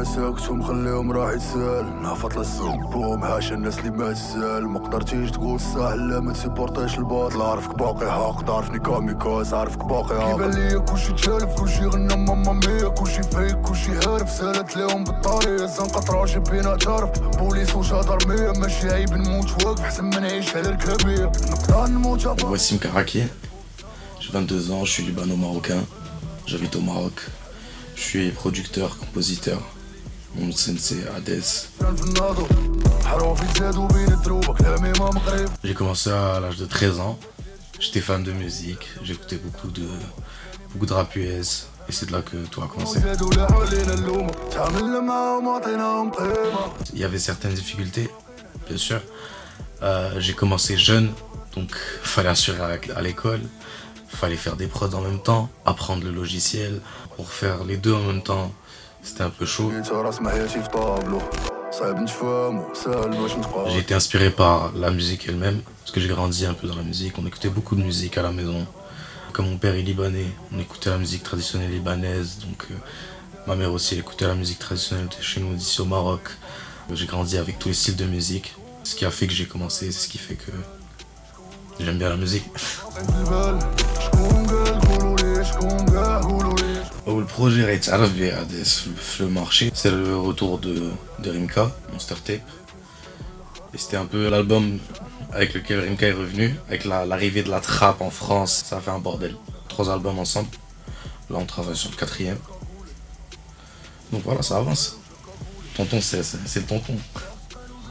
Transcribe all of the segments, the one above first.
انا ساكت ومخليهم راح يتسال نهفط للصبوم هاشا الناس اللي ما تسال ما قدرتيش تقول الساحل لا ما تسيبورتيش الباطل عارفك باقي حق تعرفني كاميكاز عارفك باقي عاق كيبان ليا كلشي تشالف كلشي غنى ماما ميا كلشي فايق كلشي هارف سالت ليهم بالطريق الزنقة تراجي بينا تعرف بوليس وجدرمية ماشي عيب نموت واقف حسن ما نعيش على الكبير نقدر نموت. Voici Mkaraki, j'ai 22 ans, je suis libano-marocain, j'habite au Maroc. Je suis producteur, compositeur. Mon nom c'est Hades. J'ai commencé à l'âge de 13 ans. J'étais fan de musique, j'écoutais beaucoup de rap US. Et c'est de là que tout a commencé. Il y avait certaines difficultés, bien sûr. J'ai commencé jeune, donc fallait assurer à l'école. Fallait faire des prods en même temps, apprendre le logiciel, pour faire les deux en même temps, c'était un peu chaud. J'ai été inspiré par la musique elle-même, parce que j'ai grandi un peu dans la musique, on écoutait beaucoup de musique à la maison. Comme mon père est libanais, on écoutait la musique traditionnelle libanaise, donc ma mère aussi elle écoutait la musique traditionnelle de chez nous ici au Maroc. J'ai grandi avec tous les styles de musique, ce qui a fait que j'ai commencé, c'est ce qui fait que j'aime bien la musique. Le projet Reit'araf le marché, c'est le retour de Rimka, Monster Tape. Et c'était un peu l'album avec lequel Rimka est revenu, avec l'arrivée de la trap en France, ça a fait un bordel. 3 albums ensemble, là on travaille sur le 4e. Donc voilà, ça avance. Tonton, c'est le tonton.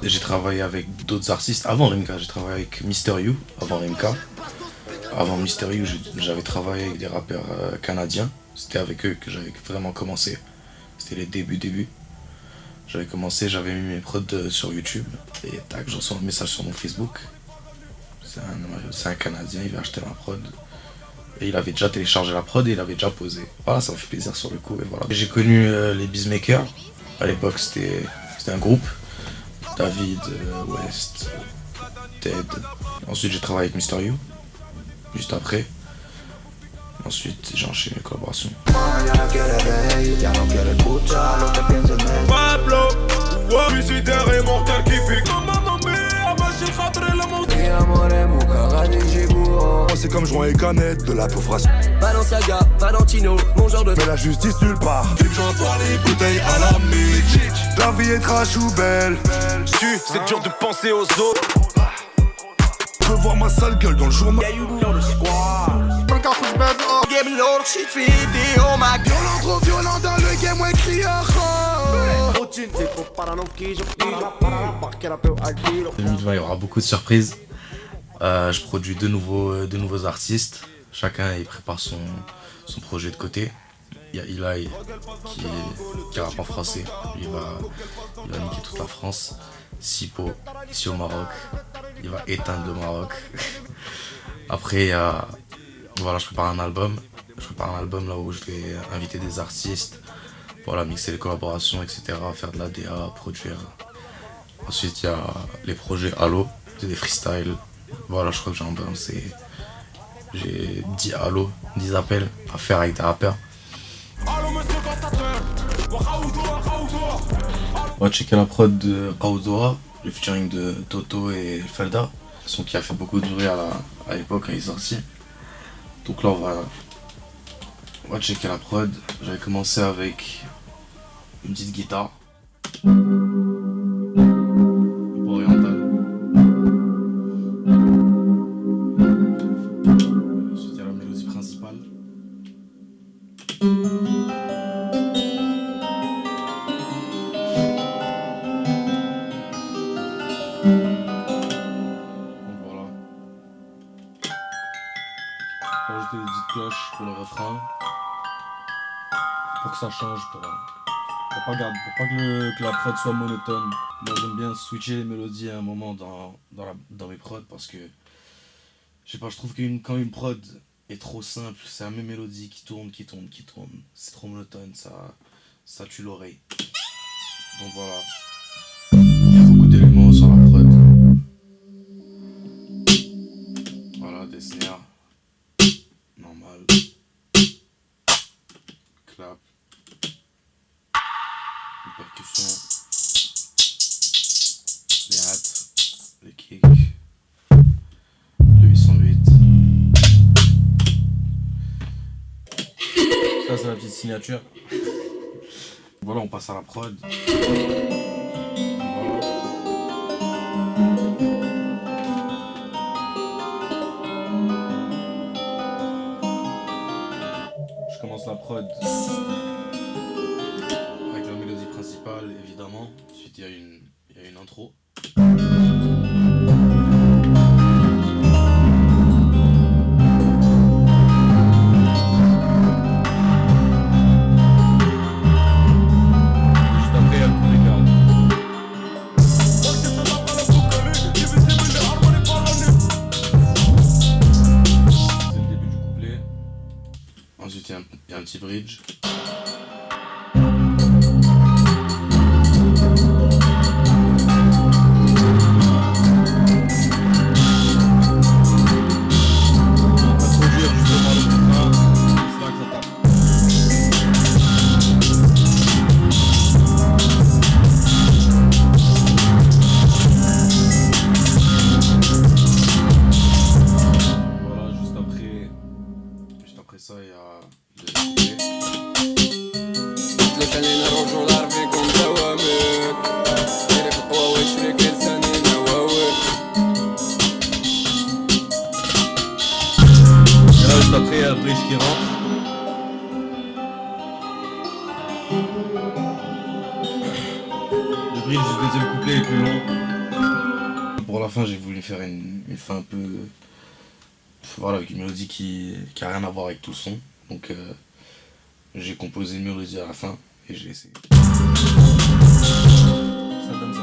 J'ai travaillé avec d'autres artistes avant Rimka, j'ai travaillé avec Mr. You avant Rimka. Avant Mr. You, j'avais travaillé avec des rappeurs canadiens. C'était avec eux que j'avais vraiment commencé. C'était les débuts. J'avais commencé, j'avais mis mes prods sur YouTube. Et tac, je reçois un message sur mon Facebook. C'est un Canadien, il veut acheter ma prod. Et il avait déjà téléchargé la prod et il avait déjà posé. Voilà, ça me fait plaisir sur le coup. Et voilà. J'ai connu les Beezmakers. À l'époque, c'était un groupe. David, West, Ted. Ensuite, j'ai travaillé avec Mr. You. Juste après. Ensuite, j'ai enchaîné mes collaborations. C'est comme joint et canette de la pauvrasse. Balenciaga, Valentino, mon genre de. Mais la justice nulle part. J'entends les bouteilles à la mythique. La vie est trash ou belle. C'est dur de penser aux autres. Je veux voir ma sale gueule dans le journal. Yeah, you know the squad. Game lourd, shit vidéo, ma gueule. Violent, trop violent dans le game, ouais, criard. 2020, il y aura beaucoup de surprises. Je produis deux nouveaux artistes. Chacun il prépare son projet de côté. Il y a Eli qui rappe en français. Il va niquer toute la France. Sipo, ici au Maroc. Il va éteindre le Maroc. Après, voilà, je prépare un album. Je prépare un album là où je vais inviter des artistes. Voilà, mixer les collaborations, etc. Faire de la DA, produire. Ensuite, il y a les projets Halo. C'est des freestyles. Voilà, je crois que j'ai 10 Halo, 10 appels à faire avec des rappeurs. On va checker la prod de Kaoudoa, le featuring de Toto et Felda, son qui a fait beaucoup de bruit à l'époque quand il est sorti. Donc là on va checker la prod. J'avais commencé avec une petite guitare. Rajouter des petites cloches pour le refrain, pour que ça change, pour pas que la prod soit monotone. Moi j'aime bien switcher les mélodies à un moment dans mes prods parce que je sais pas, je trouve que quand une prod est trop simple, c'est la même mélodie qui tourne, c'est trop monotone, ça tue l'oreille. Donc voilà, il y a beaucoup d'éléments sur la prod. Voilà, des snares. Normal. Clap. passe à la petite signature. Voilà, on passe à la prod. Je commence la prod avec la mélodie principale, évidemment. Ensuite, il y a une intro. Ensuite, il y a un petit bridge. Introduire justement le refrain, c'est là que ça tape. Voilà, juste après ça, il y a le couplet. خلينا نرجعو لعرف فيكم دوامك ديري خطوة وشريك لساني نواوك Et là, juste après, il y a le bridge qui rentre. Le bridge du deuxième couplet est plus long. Pour la fin, j'ai voulu faire une fin un peu. Voilà, avec une mélodie qui a rien à voir avec tout le son. Donc, j'ai composé une mélodie à la fin et j'ai essayé. Ça donne ça.